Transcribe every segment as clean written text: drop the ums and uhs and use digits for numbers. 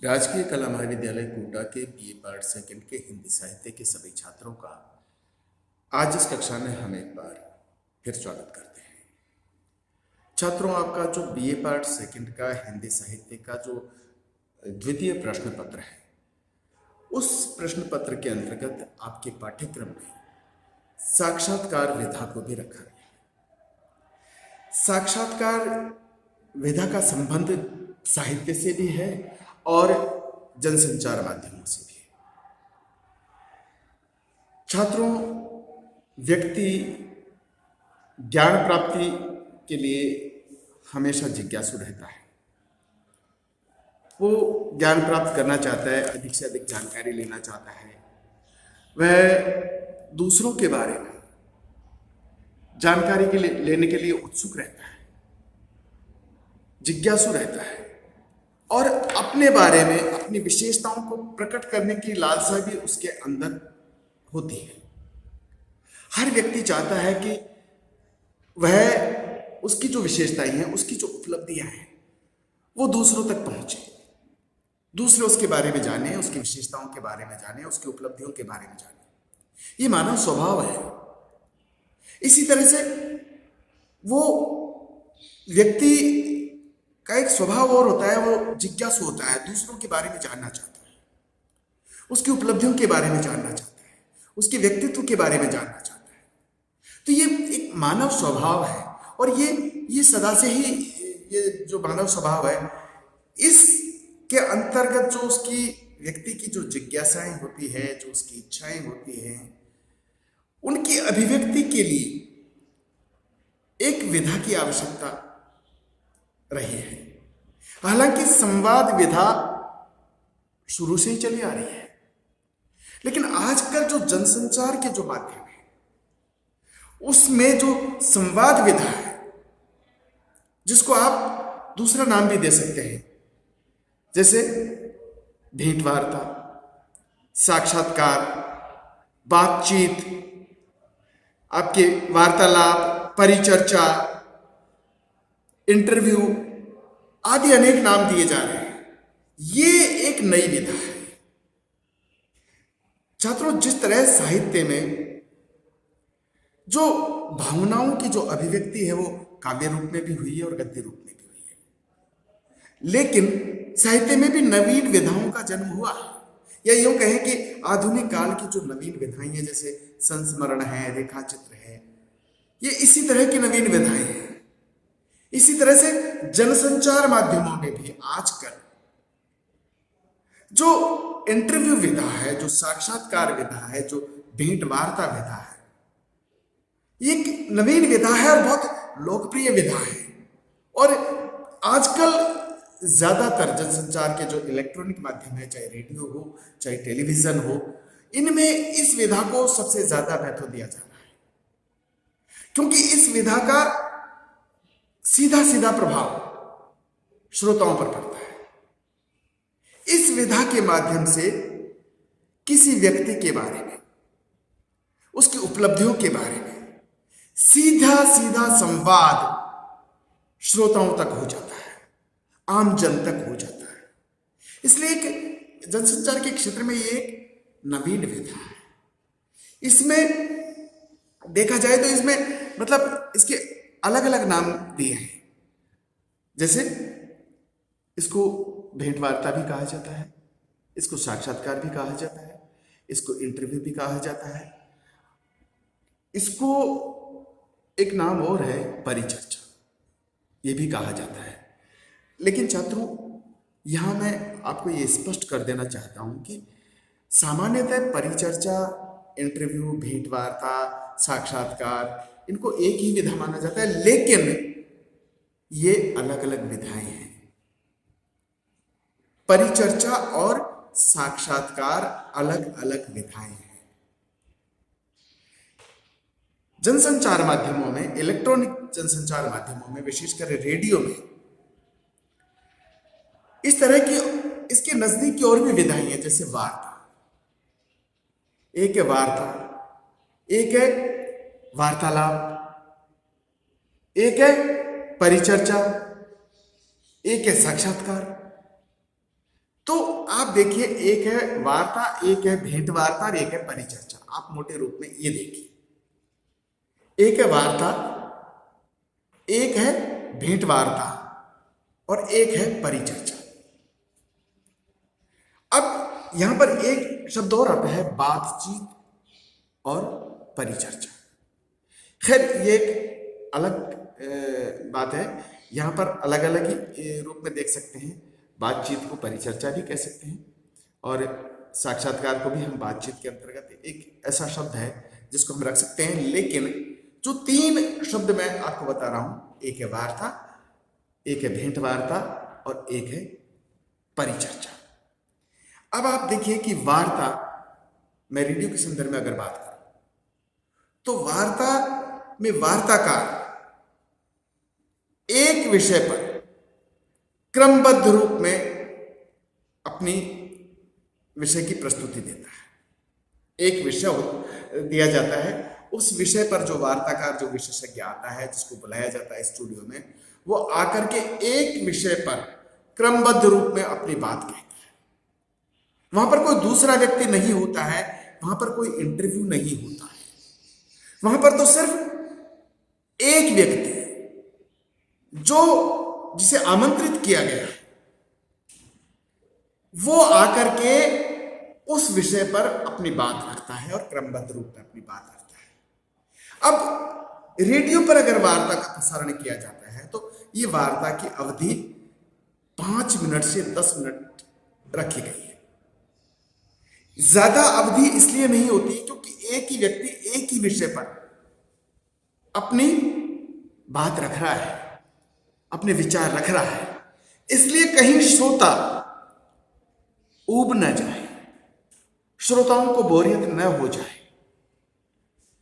राजकीय कला महाविद्यालय कोटा के बीए पार्ट सेकंड के हिंदी साहित्य के सभी छात्रों का आज इस कक्षा में हम एक बार फिर स्वागत करते हैं। छात्रों, आपका जो बीए पार्ट सेकंड का हिंदी साहित्य का जो द्वितीय प्रश्न पत्र है, उस प्रश्न पत्र के अंतर्गत आपके पाठ्यक्रम में साक्षात्कार विधा को भी रखा गया है। साक्षात्कार विधा का संबंध साहित्य से भी है और जनसंचार माध्यमों से भी है। छात्रों, व्यक्ति ज्ञान प्राप्ति के लिए हमेशा जिज्ञासु रहता है। वो ज्ञान प्राप्त करना चाहता है, अधिक से अधिक जानकारी लेना चाहता है। वह दूसरों के बारे में जानकारी लेने के लिए उत्सुक रहता है, जिज्ञासु रहता है और अपने बारे में अपनी विशेषताओं को प्रकट करने की लालसा भी उसके अंदर होती है। हर व्यक्ति चाहता है कि वह उसकी जो विशेषताएं हैं, उसकी जो उपलब्धियां हैं, वो दूसरों तक पहुंचे, दूसरे उसके बारे में जाने, उसकी विशेषताओं के बारे में जाने, उसकी उपलब्धियों के बारे में जाने। ये मानव स्वभाव है। इसी तरह से वो व्यक्ति का एक स्वभाव और होता है, वो जिज्ञासु होता है, दूसरों के बारे में जानना चाहता है, उसकी उपलब्धियों के बारे में जानना चाहता है, उसके व्यक्तित्व के बारे में जानना चाहता है। तो ये एक मानव स्वभाव है और ये सदा से ही ये जो मानव स्वभाव है, इसके अंतर्गत जो उसकी व्यक्ति की जो जिज्ञासाएं होती है, जो उसकी इच्छाएं होती हैं, उनकी अभिव्यक्ति के लिए एक विधा की आवश्यकता रही है। हालांकि संवाद विधा शुरू से ही चली आ रही है, लेकिन आजकल जो जनसंचार के जो माध्यम है, उसमें जो संवाद विधा है, जिसको आप दूसरा नाम भी दे सकते हैं, जैसे भेंट वार्ता, साक्षात्कार, बातचीत, आपके वार्तालाप, परिचर्चा, इंटरव्यू आदि अनेक नाम दिए जा रहे हैं। ये एक नई विधा है। छात्रों, जिस तरह साहित्य में जो भावनाओं की जो अभिव्यक्ति है, वो काव्य रूप में भी हुई है और गद्य रूप में भी हुई है, लेकिन साहित्य में भी नवीन विधाओं का जन्म हुआ है। या यूं कहें कि आधुनिक काल की जो नवीन विधाएं हैं, जैसे संस्मरण है, रेखाचित्र है, ये इसी तरह की नवीन विधाएं हैं। इसी तरह से जनसंचार माध्यमों में भी आजकल जो इंटरव्यू विधा है, जो साक्षात्कार विधा है, जो भेंट वार्ता विधा है, ये एक नवीन विधा है और बहुत लोकप्रिय विधा है। और आजकल ज्यादातर जनसंचार के जो इलेक्ट्रॉनिक माध्यम है, चाहे रेडियो हो, चाहे टेलीविजन हो, इनमें इस विधा को सबसे ज्यादा महत्व दिया जा रहा है, क्योंकि इस विधा का सीधा सीधा प्रभाव श्रोताओं पर पड़ता है। इस विधा के माध्यम से किसी व्यक्ति के बारे में, उसकी उपलब्धियों के बारे में सीधा सीधा संवाद श्रोताओं तक हो जाता है, आम जन तक हो जाता है। इसलिए एक जनसंचार के क्षेत्र में ये एक नवीन विधा है। इसमें देखा जाए तो इसमें मतलब इसके अलग अलग नाम दिए हैं। जैसे इसको भेंट वार्ता भी कहा जाता है, इसको साक्षात्कार भी कहा जाता है, इसको इंटरव्यू भी कहा जाता है, इसको एक नाम और है परिचर्चा, ये भी कहा जाता है। लेकिन छात्रों, यहां मैं आपको ये स्पष्ट कर देना चाहता हूं कि सामान्यतः परिचर्चा, इंटरव्यू, भेंट वार्ता, साक्षात्कार, इनको एक ही विधा माना जाता है, लेकिन ये अलग अलग विधाएं हैं। परिचर्चा और साक्षात्कार अलग अलग विधाएं हैं। जनसंचार माध्यमों में, इलेक्ट्रॉनिक जनसंचार माध्यमों में, विशेषकर रेडियो में, इस तरह की इसके नजदीक की और भी विधाएं हैं। जैसे वार्ता, एक है वार्ता, एक है वार्तालाप, एक है परिचर्चा, एक है साक्षात्कार। तो देखिए, एक है वार्ता, एक है भेंट वार्ता और एक है परिचर्चा। आप मोटे रूप में ये देखिए, एक है वार्ता, एक है भेंट वार्ता और एक है परिचर्चा। अब यहां पर एक शब्द और आता है, बातचीत और परिचर्चा। खैर ये एक अलग बात है, यहां पर अलग अलग ही रूप में देख सकते हैं। बातचीत को परिचर्चा भी कह सकते हैं और साक्षात्कार को भी हम बातचीत के अंतर्गत एक ऐसा शब्द है जिसको हम रख सकते हैं। लेकिन जो तीन शब्द मैं आपको बता रहा हूं, एक है वार्ता, एक है भेंट वार्ता और एक है परिचर्चा। अब आप देखिए कि वार्ता, मैं रेडियो के संदर्भ में अगर बात करूं तो वार्ता में वार्ताकार एक विषय पर क्रमबद्ध रूप में अपनी विषय की प्रस्तुति देता है। एक विषय दिया जाता है, उस विषय पर जो वार्ताकार, जो विशेषज्ञ आता है, जिसको बुलाया जाता है स्टूडियो में, वो आकर के एक विषय पर क्रमबद्ध रूप में अपनी बात कहता है। वहां पर कोई दूसरा व्यक्ति नहीं होता है, वहां पर कोई इंटरव्यू नहीं होता है, वहां पर तो सिर्फ एक व्यक्ति जिसे आमंत्रित किया गया है, वो आकर के उस विषय पर अपनी बात रखता है और क्रमबद्ध रूप में अपनी बात रखता है। अब रेडियो पर अगर वार्ता का प्रसारण किया जाता है तो ये वार्ता की अवधि 5 मिनट से 10 मिनट रखी गई है। ज्यादा अवधि इसलिए नहीं होती क्योंकि एक ही व्यक्ति एक ही विषय पर अपनी बात रख रहा है, अपने विचार रख रहा है, इसलिए कहीं श्रोता ऊब न जाए, श्रोताओं को बोरियत न हो जाए,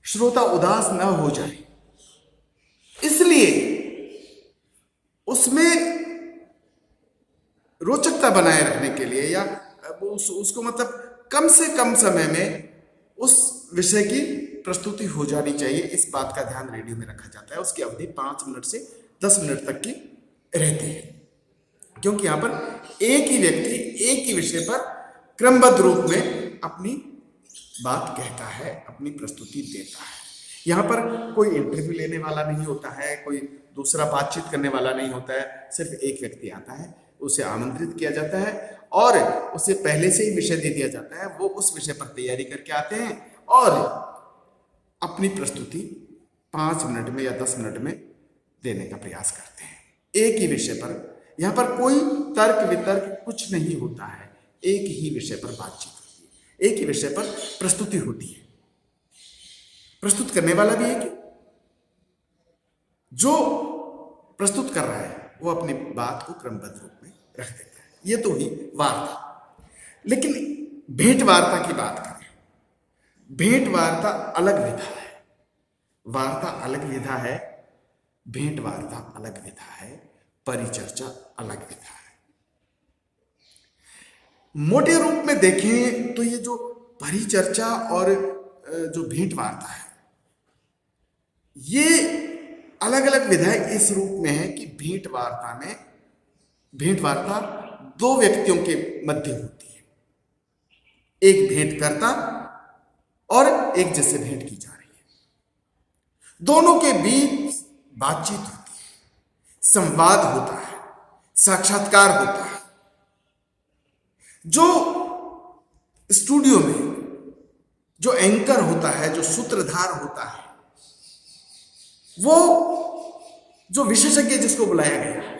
श्रोता उदास न हो जाए, इसलिए उसमें रोचकता बनाए रखने के लिए या उसको मतलब कम से कम समय में उस विषय की प्रस्तुति हो जानी चाहिए, इस बात का ध्यान रेडियो में रखा जाता है। उसकी अवधि 5 मिनट से 10 मिनट तक की रहती है, क्योंकि यहां पर एक ही व्यक्ति एक ही विषय पर क्रमबद्ध रूप में अपनी बात कहता है, अपनी प्रस्तुति देता है। यहां पर कोई इंटरव्यू लेने वाला नहीं होता है, कोई दूसरा बातचीत करने वाला नहीं होता है, सिर्फ एक व्यक्ति आता है, उसे आमंत्रित किया जाता है और उसे पहले से ही विषय दे दिया जाता है। वो उस विषय पर तैयारी करके आते हैं और अपनी प्रस्तुति 5 मिनट में या 10 मिनट में देने का प्रयास करते हैं, एक ही विषय पर। यहां पर कोई तर्क वितर्क कुछ नहीं होता है, एक ही विषय पर बातचीत होती है, एक ही विषय पर प्रस्तुति होती है। प्रस्तुत करने वाला भी एक, जो प्रस्तुत कर रहा है वो अपनी बात को क्रमबद्ध रूप में रख देता है। ये तो ही वार्ता। लेकिन भेंट वार्ता की बात करें, भेंट वार्ता अलग विधा है, वार्ता अलग विधा है, भेंट वार्ता अलग विधा है, परिचर्चा अलग विधा है। मोटे रूप में देखें तो ये जो परिचर्चा और जो भेंट वार्ता है, ये अलग अलग विधाएं इस रूप में है कि भेंट वार्ता 2 व्यक्तियों के मध्य होती है, एक भेंट करता और एक जिससे भेंट की जा रही है। दोनों के बीच बातचीत होती है, संवाद होता है, साक्षात्कार होता है। जो स्टूडियो में जो एंकर होता है, जो सूत्रधार होता है, वो जो विशेषज्ञ जिसको बुलाया गया है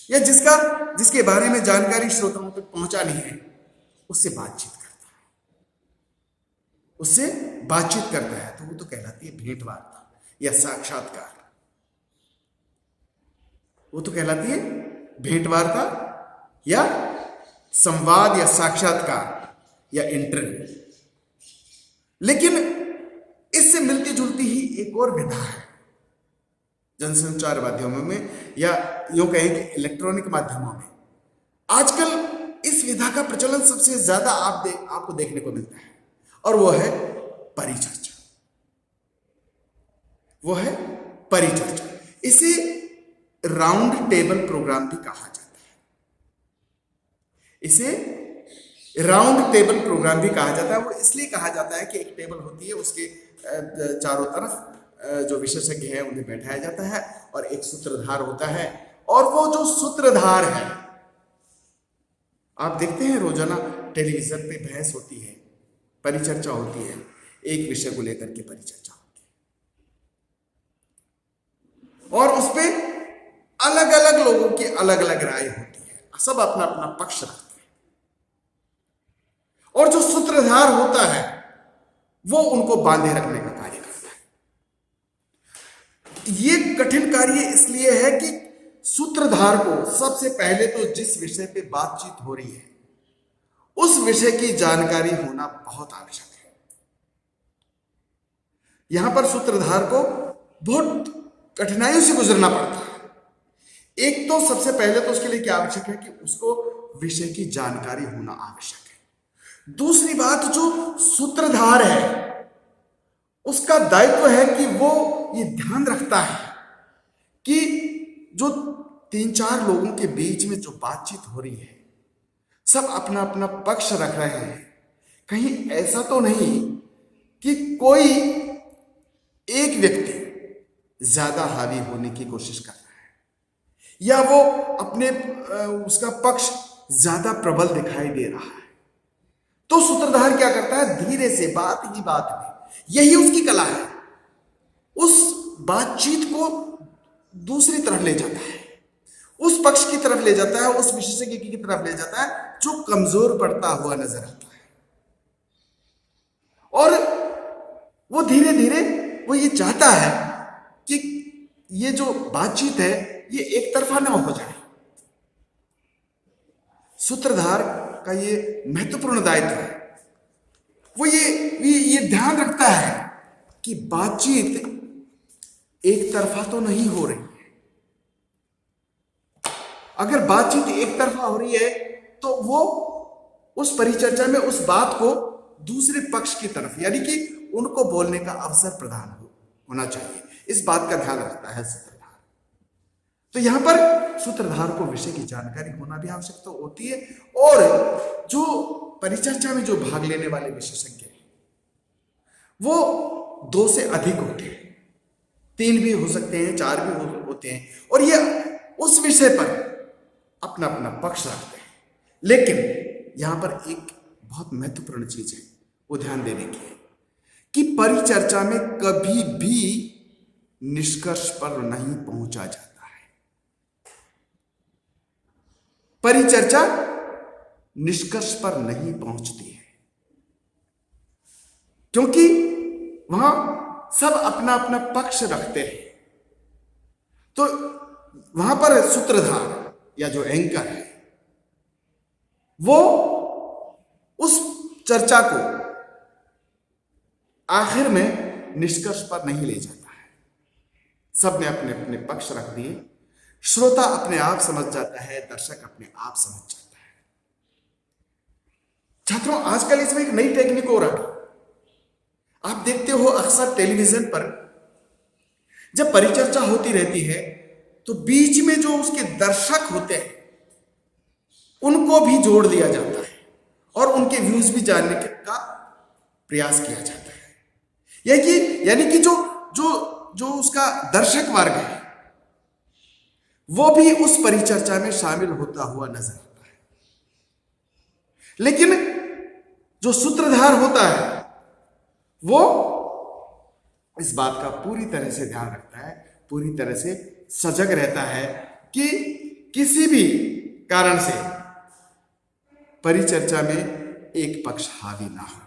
या जिसके बारे में जानकारी श्रोताओं तक पहुंचानी है, उससे बातचीत करता है, तो वो तो कहलाती है भेंट वार्ता या साक्षात्कार। वो तो कहलाती है भेंट वार्ता या संवाद या साक्षात्कार या इंटरव्यू। लेकिन इससे मिलती जुलती ही एक और विधा है जनसंचार माध्यमों में, या यूं कहें कि इलेक्ट्रॉनिक माध्यमों में। आजकल इस विधा का प्रचलन सबसे ज्यादा आपको देखने को मिलता है, और वो है परिचर्चा। इसे राउंड टेबल प्रोग्राम भी कहा जाता है। इसे राउंड टेबल प्रोग्राम भी कहा जाता है। वो इसलिए कहा जाता है कि एक टेबल होती है, उसके चारों तरफ जो विशेषज्ञ हैं उन्हें बैठाया जाता है और एक सूत्रधार होता है। और वो जो सूत्रधार है, आप देखते हैं रोजाना टेलीविजन पे बहस होती है, परिचर्चा होती है, एक विषय को लेकर के परिचर्चा होती है और उस पे अलग अलग लोगों की अलग अलग राय होती है, सब अपना अपना पक्ष रखते हैं। और जो सूत्रधार होता है वो उनको बांधे रखने का कार्य करता है। ये कठिन कार्य इसलिए है कि सूत्रधार को सबसे पहले तो जिस विषय पे बातचीत हो रही है उस विषय की जानकारी होना बहुत आवश्यक है। यहां पर सूत्रधार को बहुत कठिनाइयों से गुजरना पड़ता है। एक तो सबसे पहले तो उसके लिए क्या आवश्यक है कि उसको विषय की जानकारी होना आवश्यक है। दूसरी बात, जो सूत्रधार है उसका दायित्व है कि वो ये ध्यान रखता है कि जो 3-4 लोगों के बीच में जो बातचीत हो रही है सब अपना अपना पक्ष रख रहे हैं। कहीं ऐसा तो नहीं कि कोई एक व्यक्ति ज्यादा हावी होने की कोशिश कर रहा है या वो अपने उसका पक्ष ज्यादा प्रबल दिखाई दे रहा है। तो सूत्रधार क्या करता है, धीरे से बात ही बात में, यही उसकी कला है, उस बातचीत को दूसरी तरफ ले जाता है, उस पक्ष की तरफ ले जाता है, उस विशेषज्ञ की तरफ ले जाता है जो कमजोर पड़ता हुआ नजर आता है। और वो धीरे धीरे वो ये चाहता है कि ये जो बातचीत है ये एक तरफा न हो जाए। सूत्रधार का ये महत्वपूर्ण दायित्व है, वो ये ध्यान रखता है कि बातचीत एक तरफा तो नहीं हो रही है। अगर बातचीत एक तरफा हो रही है तो वो उस परिचर्चा में उस बात को दूसरे पक्ष की तरफ, यानी कि उनको बोलने का अवसर प्रदान होना चाहिए, इस बात का ध्यान रखता है सूत्रधार। तो यहां पर सूत्रधार को विषय की जानकारी होना भी आवश्यक तो होती है। और जो परिचर्चा में जो भाग लेने वाले विशेषज्ञ हैं वो 2 से अधिक होते हैं, 3 भी हो सकते हैं, 4 भी होते हैं, और ये उस विषय पर अपना अपना पक्ष रखते हैं। लेकिन यहां पर एक बहुत महत्वपूर्ण चीज है, वो ध्यान देने की है कि परिचर्चा में कभी भी निष्कर्ष पर नहीं पहुंचा जाता है। परिचर्चा निष्कर्ष पर नहीं पहुंचती है क्योंकि वहां सब अपना अपना पक्ष रखते हैं। तो वहां पर सूत्रधार या जो एंकर है वो उस चर्चा को आखिर में निष्कर्ष पर नहीं ले जाता है। सब ने अपने अपने पक्ष रख दिए, श्रोता अपने आप समझ जाता है, दर्शक अपने आप समझ जाता है। छात्रों, आजकल इसमें एक नई टेक्निक हो रहा है। आप देखते हो अक्सर टेलीविजन पर जब परिचर्चा होती रहती है तो बीच में जो उसके दर्शक होते हैं उनको भी जोड़ दिया जाता है और उनके व्यूज भी जानने का प्रयास किया जाता है। यानी कि जो उसका दर्शक वर्ग है वो भी उस परिचर्चा में शामिल होता हुआ नजर आता है। लेकिन जो सूत्रधार होता है वो इस बात का पूरी तरह से ध्यान रखता है, पूरी तरह से सजग रहता है कि किसी भी कारण से परिचर्चा में एक पक्ष हावी ना हो।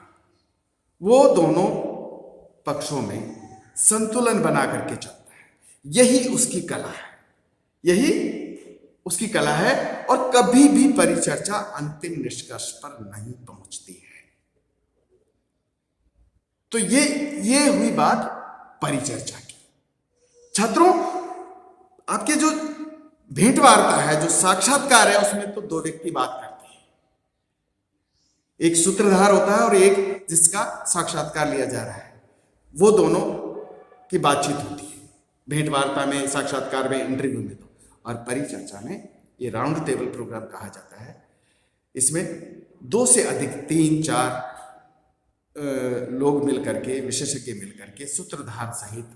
वो दोनों पक्षों में संतुलन बना करके चलता है। यही उसकी कला है, यही उसकी कला है। और कभी भी परिचर्चा अंतिम निष्कर्ष पर नहीं पहुंचती है। तो ये हुई बात परिचर्चा की। छात्रों, आपके जो भेंट वार्ता है, जो साक्षात्कार है, उसमें तो 2 व्यक्ति बात करते हैं। एक सूत्रधार होता है और एक जिसका साक्षात्कार लिया जा रहा है। वो दोनों की बातचीत होती है भेंट वार्ता में, साक्षात्कार में, इंटरव्यू में। तो और परिचर्चा में ये राउंड टेबल प्रोग्राम कहा जाता है इसमें 2 से अधिक 3-4 लोग मिल करके, विशेषज्ञ मिल करके सूत्रधार सहित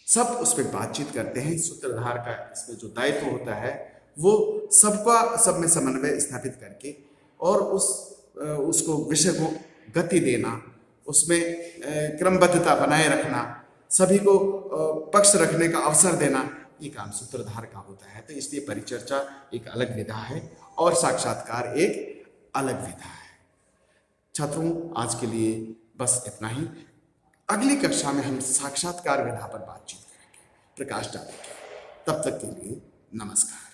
सब उस पर बातचीत करते हैं। सूत्रधार का इसमें जो दायित्व होता है वो सब में समन्वय स्थापित करके और उसको विषय को गति देना, उसमें क्रमबद्धता बनाए रखना, सभी को पक्ष रखने का अवसर देना, ये काम सूत्रधार का होता है। तो इसलिए परिचर्चा एक अलग विधा है और साक्षात्कार एक अलग विधा है। छात्रों, आज के लिए बस इतना ही। अगली कक्षा में हम साक्षात्कार विधा पर बातचीत करेंगे, प्रकाश डालेंगे। तब तक के लिए नमस्कार।